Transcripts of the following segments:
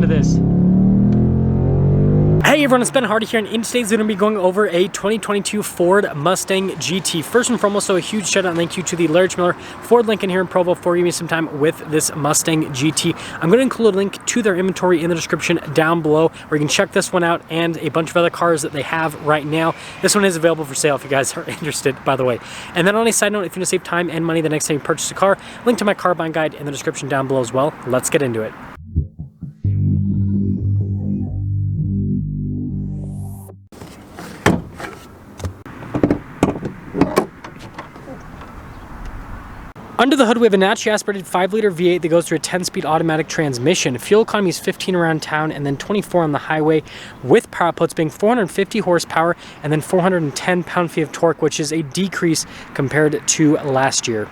to this. Hey everyone, it's Ben Hardy here, and in today's video, we're going to be going over a 2022 Ford Mustang GT. First and foremost, so a huge shout out and thank you to the Larry Miller Ford Lincoln here in Provo for giving me some time with this Mustang GT. I'm going to include a link to their inventory in the description down below, where you can check this one out and a bunch of other cars that they have right now. This one is available for sale if you guys are interested, by the way. And then on a side note, if you want to save time and money the next time you purchase a car, link to my car buying guide in the description down below as well. Let's get into it. Under the hood, we have a naturally aspirated 5-liter V8 that goes through a 10-speed automatic transmission. Fuel economy is 15 around town and then 24 on the highway, with power outputs being 450 horsepower and then 410 pound-feet of torque, which is a decrease compared to last year.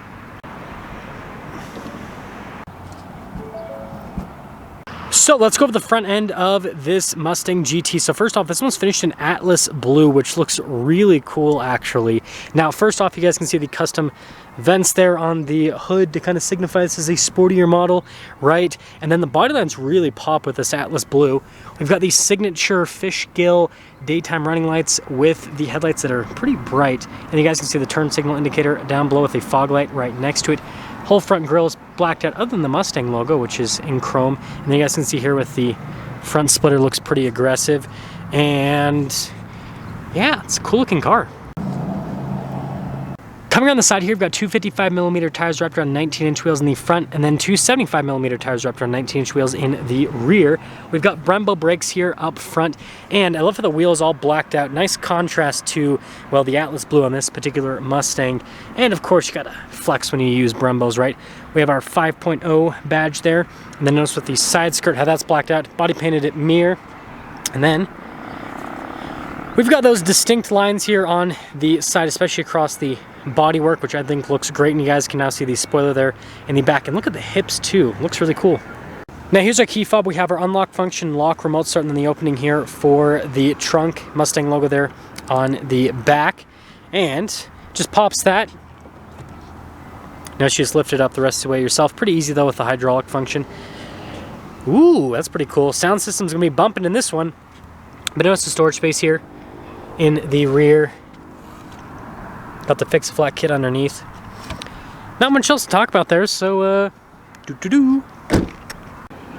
So let's go over the front end of this Mustang GT. So first off, this one's finished in Atlas Blue, which looks really cool actually. Now first off, you guys can see the custom vents there on the hood to kind of signify this is a sportier model, right? And then the body lines really pop with this Atlas Blue. We've got these signature fish gill daytime running lights with the headlights that are pretty bright. And you guys can see the turn signal indicator down below with a fog light right next to it. Whole front grille is blacked out other than the Mustang logo, which is in chrome. And then you guys can see here with the front splitter looks pretty aggressive. And yeah, it's a cool looking car. Coming around the side here, we've got two 55mm tires wrapped around 19-inch wheels in the front, and then two 75mm tires wrapped around 19-inch wheels in the rear. We've got Brembo brakes here up front, and I love how the wheel is all blacked out. Nice contrast to, well, the Atlas Blue on this particular Mustang. And of course, you gotta flex when you use Brembos, right? We have our 5.0 badge there, and then notice with the side skirt how that's blacked out, body painted at mirror, and then we've got those distinct lines here on the side, especially across the bodywork, which I think looks great. And you guys can now see the spoiler there in the back. And look at the hips too. Looks really cool. Now here's our key fob. We have our unlock function, lock, remote start, and then the opening here for the trunk. Mustang logo there on the back. And just pops that. Now you just lift it up the rest of the way yourself. Pretty easy though with the hydraulic function. Ooh, that's pretty cool. Sound system's gonna be bumping in this one. But notice the storage space here in the rear. Got the fix-a-flat kit underneath. Not much else to talk about there, so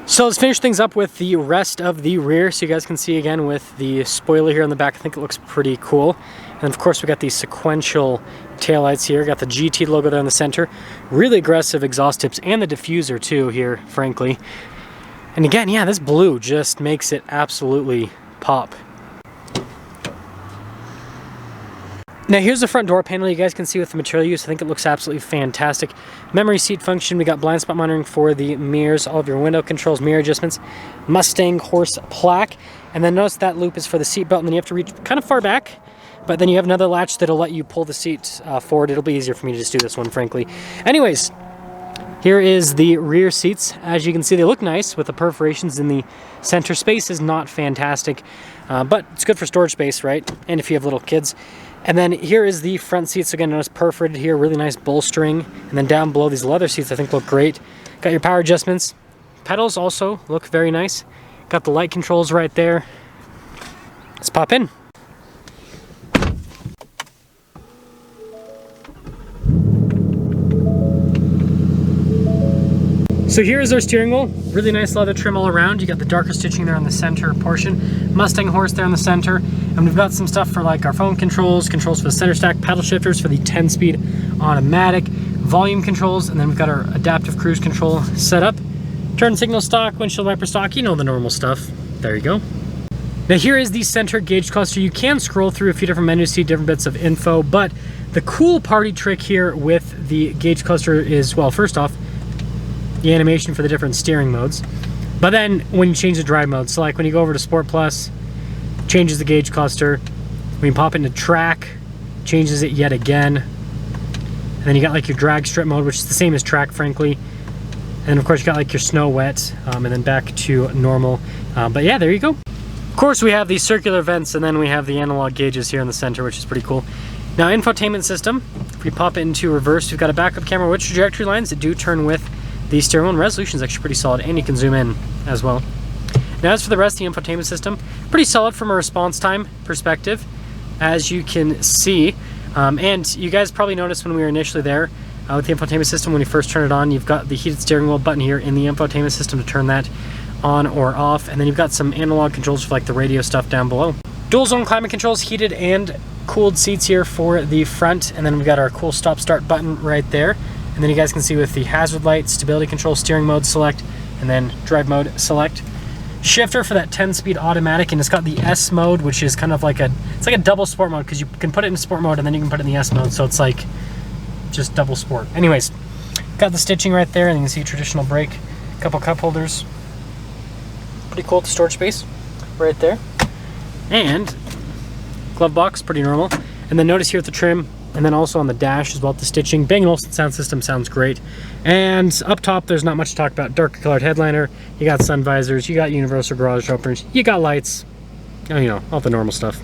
So let's finish things up with the rest of the rear, so you guys can see again with the spoiler here on the back. I think it looks pretty cool. And of course we got these sequential taillights here. Got the GT logo there in the center. Really aggressive exhaust tips and the diffuser too here, frankly. And again, yeah, this blue just makes it absolutely pop. Now here's the front door panel. You guys can see with the material use, I think it looks absolutely fantastic. Memory seat function, we got blind spot monitoring for the mirrors, all of your window controls, mirror adjustments, Mustang horse plaque, and then notice that loop is for the seat belt, and then you have to reach kind of far back, but then you have another latch that'll let you pull the seat forward. It'll be easier for me to just do this one, frankly. Anyways, here is the rear seats. As you can see, they look nice with the perforations in the center. Space is not fantastic, but it's good for storage space, right? And if you have little kids. And then here is the front seats. Again, notice perforated here, really nice bolstering. And then down below, these leather seats I think look great. Got your power adjustments. Pedals also look very nice. Got the light controls right there. Let's pop in. So here is our steering wheel. Really nice leather trim all around. You got the darker stitching there on the center portion. Mustang horse there in the center. And we've got some stuff for like our phone controls, controls for the center stack, paddle shifters for the 10-speed automatic, volume controls, and then we've got our adaptive cruise control set up. Turn signal stock, windshield wiper stock, you know the normal stuff. There you go. Now here is the center gauge cluster. You can scroll through a few different menus, see different bits of info, but the cool party trick here with the gauge cluster is, well, first off, the animation for the different steering modes. But then when you change the drive mode, so like when you go over to Sport Plus, changes the gauge cluster. When you pop into track, changes it yet again. And then you got like your drag strip mode, which is the same as track, frankly. And of course you got like your snow wet, and then back to normal. But yeah, there you go. Of course we have these circular vents, and then we have the analog gauges here in the center, which is pretty cool. Now, infotainment system, if we pop it into reverse, we've got a backup camera with trajectory lines that do turn with the steering wheel, and resolution is actually pretty solid, and you can zoom in as well. Now as for the rest of the infotainment system, pretty solid from a response time perspective, as you can see. And you guys probably noticed when we were initially there with the infotainment system, when you first turn it on, you've got the heated steering wheel button here in the infotainment system to turn that on or off. And then you've got some analog controls for like the radio stuff down below. Dual zone climate controls, heated and cooled seats here for the front. And then we've got our cool stop start button right there. And then you guys can see with the hazard light, stability control, steering mode select, and then drive mode select. Shifter for that 10-speed automatic, and it's got the S mode, which is kind of like it's like a double sport mode, because you can put it in sport mode and then you can put it in the S mode, so it's like just double sport. Anyways, got the stitching right there, and you can see traditional brake, couple cup holders. Pretty cool, the storage space right there. And glove box, pretty normal. And then notice here at the trim, and then also on the dash as well, the stitching. Bang & Olufsen sound system sounds great. And up top, there's not much to talk about. Darker colored headliner, you got sun visors, you got universal garage openers, you got lights, you know, all the normal stuff.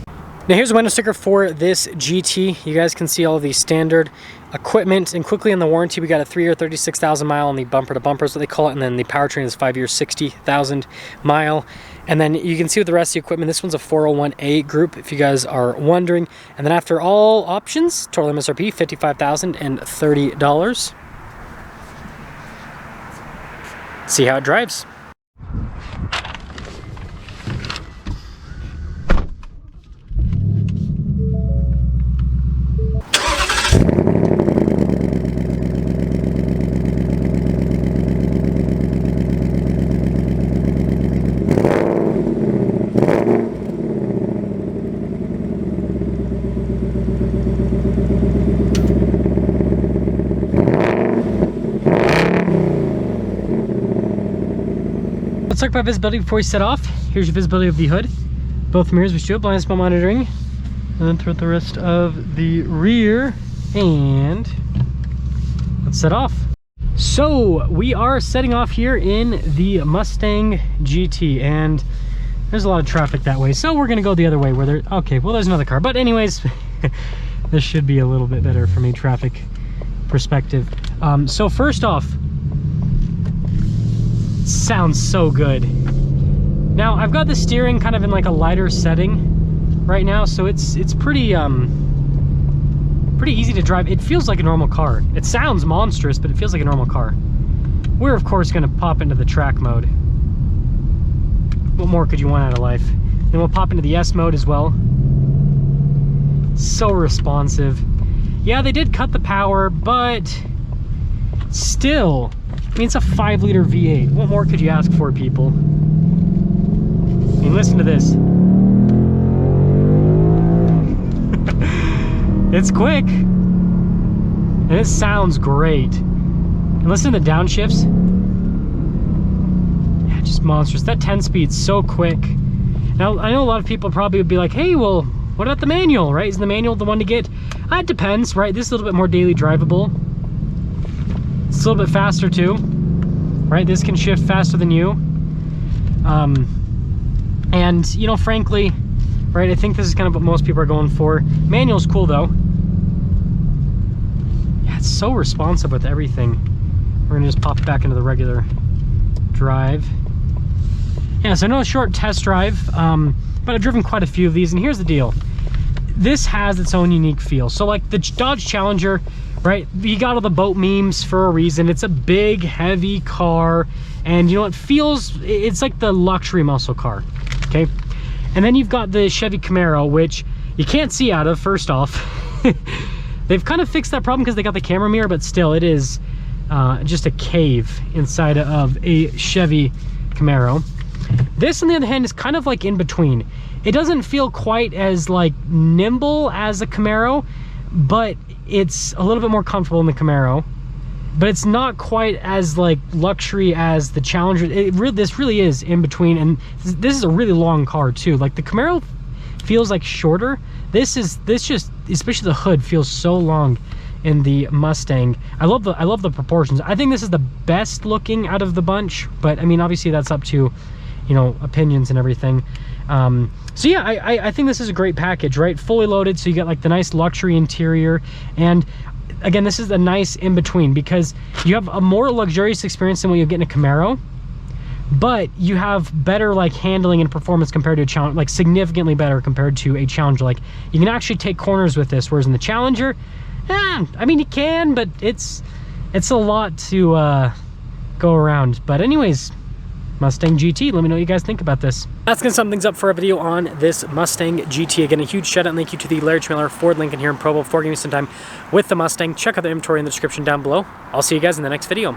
Now here's a window sticker for this GT. You guys can see all of the standard equipment, and quickly on the warranty, we got a 3-year 36,000 mile on the bumper to bumper is what they call it, and then the powertrain is 5 years 60,000 mile. And then you can see with the rest of the equipment, this one's a 401A group if you guys are wondering. And then after all options, total MSRP $55,030. See how it drives. Let's talk about visibility before we set off. Here's your visibility of the hood. Both mirrors, which do it, blind spot monitoring. And then throughout the rest of the rear. And let's set off. So we are setting off here in the Mustang GT, and there's a lot of traffic that way. So we're gonna go the other way where there, okay, well there's another car. But anyways, this should be a little bit better from a traffic perspective. So first off, sounds so good. Now I've got the steering kind of in like a lighter setting right now, so it's pretty pretty easy to drive. It feels like a normal car. It sounds monstrous, but it feels like a normal car. We're of course going to pop into the track mode. What more could you want out of life? Then we'll pop into the S mode as well. So responsive. Yeah, they did cut the power, but still, I mean, it's a 5-liter V8. What more could you ask for, people? I mean, listen to this. It's quick. And it sounds great. And listen to the downshifts. Yeah, just monstrous. That 10-speed's so quick. Now, I know a lot of people probably would be like, hey, well, what about the manual, right? Is the manual the one to get? It depends, right? This is a little bit more daily drivable. It's a little bit faster too, right? This can shift faster than you. And you know, frankly, right, I think this is kind of what most people are going for. Manual's cool though. Yeah, it's so responsive with everything. We're gonna just pop it back into the regular drive. Yeah, so I know a short test drive, but I've driven quite a few of these, and here's the deal. This has its own unique feel. So like the Dodge Challenger, right? You got all the boat memes for a reason. It's a big, heavy car, and you know, it's like the luxury muscle car, okay? And then you've got the Chevy Camaro, which you can't see out of, first off. They've kind of fixed that problem because they got the camera mirror, but still, it is just a cave inside of a Chevy Camaro. This, on the other hand, is kind of like in between. It doesn't feel quite as like nimble as a Camaro, but it's a little bit more comfortable in the Camaro. But it's not quite as like luxury as the Challenger. This really is in between, and this is a really long car too. Like the Camaro feels like shorter. This just, especially the hood, feels so long in the Mustang. I love the proportions. I think this is the best looking out of the bunch, but I mean, obviously that's up to, you know, opinions and everything. So yeah, I think this is a great package, right? Fully loaded, so you get like the nice luxury interior, and again, this is a nice in-between because you have a more luxurious experience than what you get in a Camaro, but you have better like handling and performance compared to a Challenger, like significantly better compared to a Challenger. Like you can actually take corners with this, whereas in the Challenger, I mean you can, but it's a lot to go around. But anyways, Mustang GT, let me know what you guys think about this. That's gonna sum things up for a video on this Mustang GT. Again, a huge shout out and thank you to the Larry Miller Ford Lincoln here in Provo for giving me some time with the Mustang. Check out the inventory in the description down below. I'll see you guys in the next video.